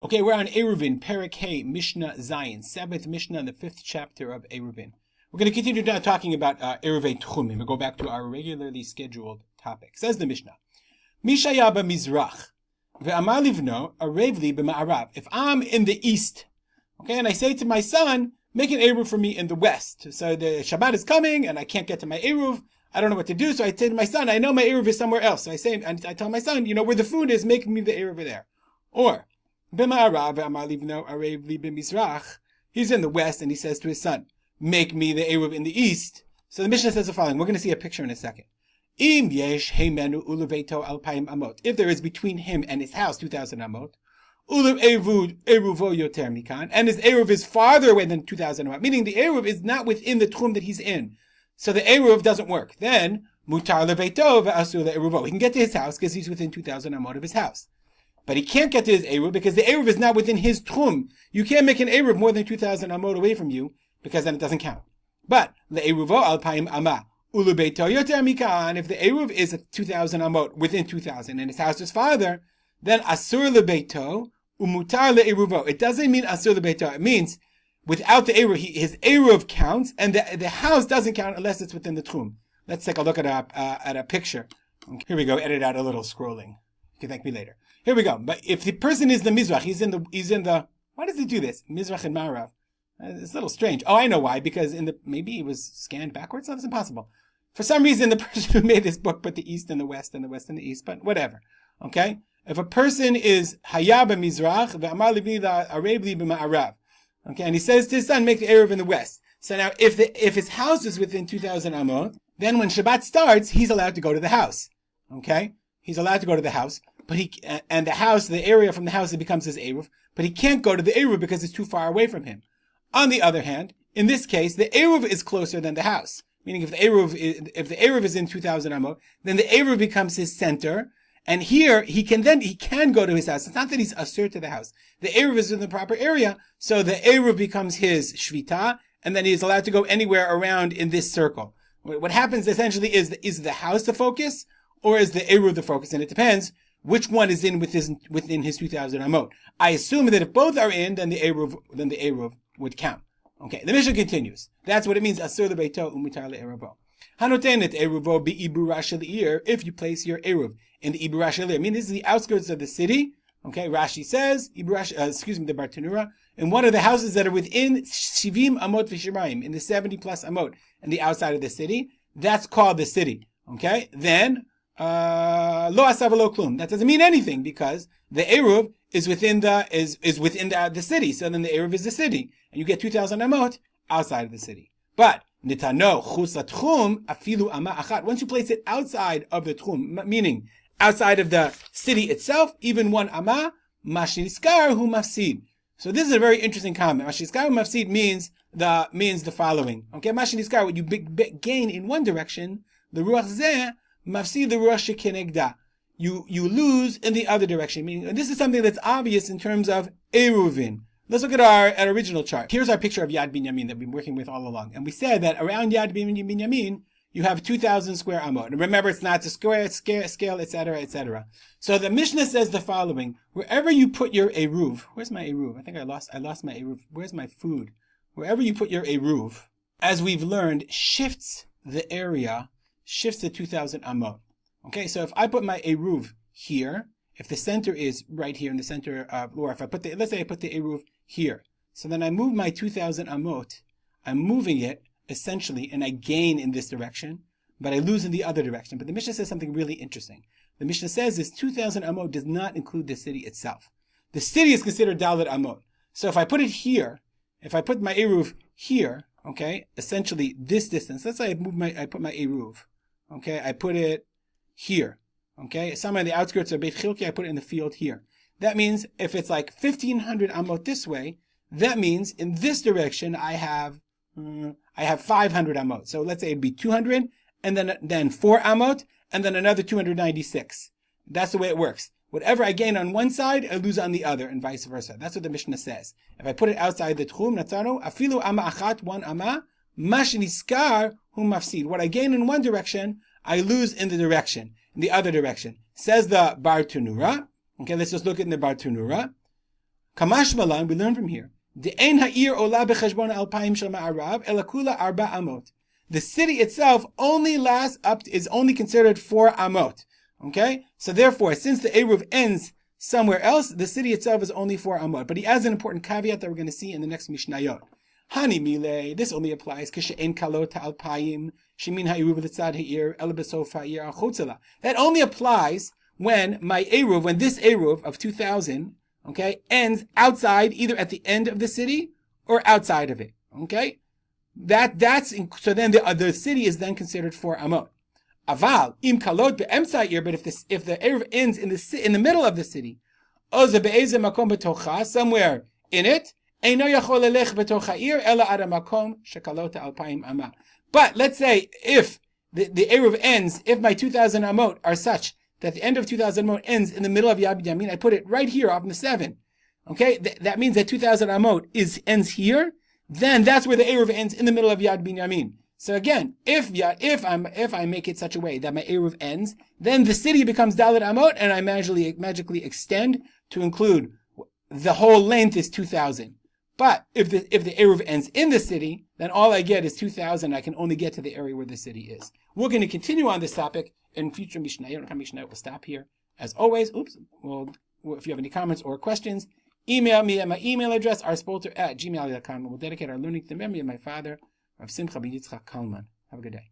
Okay, we're on Eruvin, Perek Hey, Mishnah Zayin, 7th Mishnah in the 5th chapter of Eruvin. We're going to continue now talking about Erevei Tchumim. We'll go back to our regularly scheduled topic. Says the Mishnah, Mishaya b'mizrach, ve'amar livno, erev li b'ma'arav. If I'm in the east, okay, and I say to my son, make an eruv for me in the west. So the Shabbat is coming, and I can't get to my eruv. I don't know what to do, so I say to my son, I know my eruv is somewhere else. So I tell my son, where the food is, make me the eruv there. Or, he's in the west, and he says to his son, make me the eruv in the east. So the Mishnah says the following. We're going to see a picture in a second. If there is between him and his house 2,000 amot, and his eruv is farther away than 2,000 amot, meaning the eruv is not within the tchum that he's in, so the eruv doesn't work. Then mutar leveito ve'asur le'eruvo. He can get to his house because he's within 2,000 amot of his house. But he can't get to his eruv because the eruv is not within his tchum. You can't make an eruv more than 2,000 amot away from you because then it doesn't count. But le'eruvo alpaim ama ulubeito yoter mikan. If the eruv is 2,000 amot within 2,000 and his house is farther, then asur lebeito umutar le'eruvo. It doesn't mean asur lebeito. It means without the eruv, his eruv counts, and the house doesn't count unless it's within the tchum. Let's take a look at a picture. Okay, here we go. Edit out a little scrolling. You can thank me later. Here we go. But if the person is the Mizrach, he's in the. Why does he do this? Mizrach and Ma'arav. It's a little strange. Oh, I know why. Because maybe it was scanned backwards. That's impossible. For some reason, the person who made this book put the east and the west and the west and the east. But whatever. Okay. If a person is Hayab Mizrach, ve'amar livni erev li b'ma'arav. Okay, and he says to his son, make the erev in the west. So now, if his house is within 2,000 amot, then when Shabbat starts, he's allowed to go to the house. Okay, he's allowed to go to the house, but the area from the house, it becomes his eruv. But he can't go to the eruv because it's too far away from him. On the other hand, in this case, the eruv is closer than the house. Meaning, if the eruv is in 2,000 amot, then the eruv becomes his center. And here, he can go to his house. It's not that he's asur to the house. The eruv is in the proper area, so the eruv becomes his shvita, and then he's allowed to go anywhere around in this circle. What happens essentially is the house the focus, or is the eruv the focus? And it depends which one is within his 2,000 amot. I assume that if both are in, then the eruv would count. Okay, the Mishnah continues. That's what it means, asur lebeito umutar le'eruvo. Hanotenet eruvo bi'ibura shel ir, if you place your eruv in the ibura shel ir. I mean, this is the outskirts of the city. Okay, Rashi says, the Bartanura, in one of the houses that are within Shivim Amot V'Shirayim, in the 70 plus Amot, and the outside of the city, that's called the city. Okay, then, Lo Asav Lo Klum. That doesn't mean anything because the Eruv is within the city. So then the Eruv is the city. And you get 2,000 Amot outside of the city. But, Nitano Chus Tchum Afilu Ama Achat. Once you place it outside of the Tchum, meaning outside of the city itself, even one Ama, Mashniskar Hu Mafsid. So this is a very interesting comment. Mashniskar Hu Mafsid means the following. Okay, Mashniskar, what you gain in one direction, the Ruach Zeh, Mafsid the Ruach Shekenegda. You lose in the other direction. Meaning, and this is something that's obvious in terms of Eruvin. Let's look at our original chart. Here's our picture of Yad Binyamin that we've been working with all along. And we said that around Yad Binyamin, you have 2,000 square amot. And remember, it's not to square, scale, etc., etc. So the Mishnah says the following. Wherever you put your eruv, where's my eruv? I think I lost my eruv. Where's my food? Wherever you put your eruv, as we've learned, shifts the 2,000 amot. Okay, so if I put my eruv here, if the center is right here in the center of, or if let's say I put the eruv here. So then I move my 2,000 amot. I'm moving it, essentially, and I gain in this direction, but I lose in the other direction. But the Mishnah says something really interesting. The Mishnah says this 2,000 amot does not include the city itself. The city is considered dalet amot. So if I put it here, if I put my eruv here, okay, essentially this distance, let's say I put my eruv, okay, I put it here, okay, somewhere in the outskirts of Beit Chilki, I put it in the field here. That means if it's like 1,500 amot this way, that means in this direction I have 500 amot. So let's say it'd be 200, and then 4 amot, and then another 296. That's the way it works. Whatever I gain on one side, I lose on the other, and vice versa. That's what the Mishnah says. If I put it outside the tchum, natzano, afilu ama achat, one ama, mashniskar hu mafsid. What I gain in one direction, I lose in the other direction. Says the Bartanura. Okay, let's just look at the Bartanura. Kamash malan, we learn from here. De'en ha'ir ola b'cheshbon alpayim shel ma'arav elakula arba amot. The city itself is only considered 4 amot. Okay? So therefore, since the eruv ends somewhere else, the city itself is only 4 amot. But he adds an important caveat that we're going to see in the next Mishnayot. Hani mile, this only applies kishe'en kalot alpayim shemin ha'eruv l'tzad ha'ir el b'sof ha'ir achotzela. That only applies when this eruv of 2000, okay, ends outside, either at the end of the city or outside of it. Okay? So then the city is then considered 4 amot. Aval im kalot be'emtza ir, but if the erev ends in the middle of the city, oze be'eze makom betocha, somewhere in it, eino yachol lelech betocha ir ela ad makom shekalot alpayim amah. But let's say if the erev ends, if my 2,000 amot are such that the end of 2,000 amot ends in the middle of Yad Binyamin, I put it right here off in the 7. Okay, that means that 2,000 amot ends here. Then that's where the eruv ends, in the middle of Yad Binyamin. So again, if I make it such a way that my eruv ends, then the city becomes Dalet Amot, and I magically extend to include the whole length is 2,000. But if the eruv ends in the city, then all I get is 2,000. I can only get to the area where the city is. We're going to continue on this topic in future Mishnayot. We'll stop here. As always, if you have any comments or questions, email me at my email address, rspolter@gmail.com. We'll dedicate our learning to the memory of my father, Rav Simcha ben Yitzchak Kalman. Have a good day.